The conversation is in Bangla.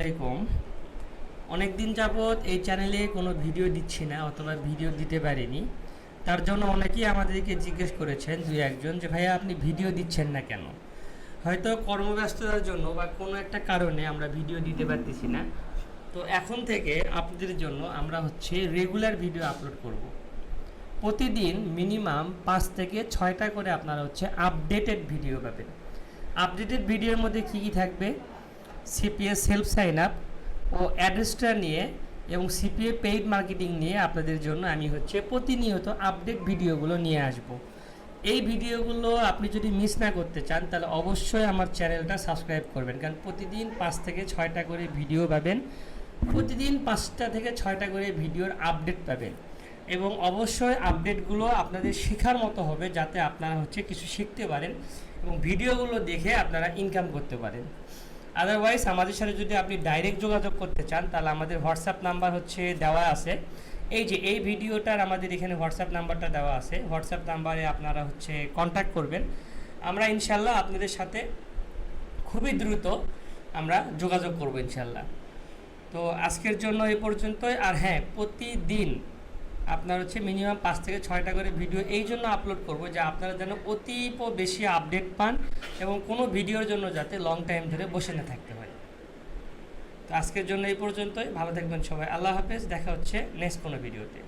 আসসালামাইকুম। অনেক দিন যাবৎ এই চ্যানেলে কোনো ভিডিও দিচ্ছি না অথবা ভিডিও দিতে পারিনি। তার জন্য অনেকেই আমাদেরকে জিজ্ঞেস করেছেন দুই একজন যে ভাইয়া আপনি ভিডিও দিচ্ছেন না কেন। হয়তো কর্মব্যস্ততার জন্য বা কোনো একটা কারণে আমরা ভিডিও দিতে পারতেছি না। তো এখন থেকে আপনাদের জন্য আমরা রেগুলার ভিডিও আপলোড করব। প্রতিদিন মিনিমাম 5 থেকে 6টা করে আপনারা আপডেটেড ভিডিও পাবেন। আপডেটেড ভিডিওর মধ্যে কী কী থাকবে? সিপিএ সেলফ সাইন আপ ও অ্যাড্রেসটা নিয়ে এবং সিপিএ পেইড মার্কেটিং নিয়ে আপনাদের জন্য আমি প্রতিনিয়ত আপডেট ভিডিওগুলো নিয়ে আসব। এই ভিডিওগুলো আপনি যদি মিস না করতে চান তাহলে অবশ্যই আমার চ্যানেলটা সাবস্ক্রাইব করবেন, কারণ প্রতিদিন 5 থেকে 6টা করে ভিডিও পাবেন। প্রতিদিন 5টা থেকে 6টা করে ভিডিওর আপডেট পাবেন এবং অবশ্যই আপডেটগুলো আপনাদের শেখার মতো হবে, যাতে আপনারা কিছু শিখতে পারেন এবং ভিডিওগুলো দেখে আপনারা ইনকাম করতে পারেন। আদারওয়াইজ আমাদের সাথে যদি আপনি ডাইরেক্ট যোগাযোগ করতে চান তাহলে আমাদের হোয়াটসঅ্যাপ নাম্বার দেওয়া আছে। এই ভিডিওটার আমাদের এখানে হোয়াটসঅ্যাপ নাম্বারটা দেওয়া আছে। হোয়াটসঅ্যাপ নাম্বারে আপনারা কন্ট্যাক্ট করবেন। আমরা ইনশাল্লাহ আপনাদের সাথে খুবই দ্রুত আমরা যোগাযোগ করব ইনশাল্লাহ। তো আজকের জন্য এই পর্যন্তই। আর হ্যাঁ, প্রতিদিন আপনার মিনিমাম 5 থেকে 6টা করে ভিডিও এই জন্য আপলোড করব যে আপনারা যেন অতীব বেশি আপডেট পান এবং কোনো ভিডিওর জন্য যাতে লং টাইম ধরে বসে না থাকতে হয়। তো আজকের জন্য এই পর্যন্তই। ভালো থাকবেন সবাই। আল্লাহ হাফেজ। দেখা হচ্ছে নেক্সট কোনো ভিডিওতে।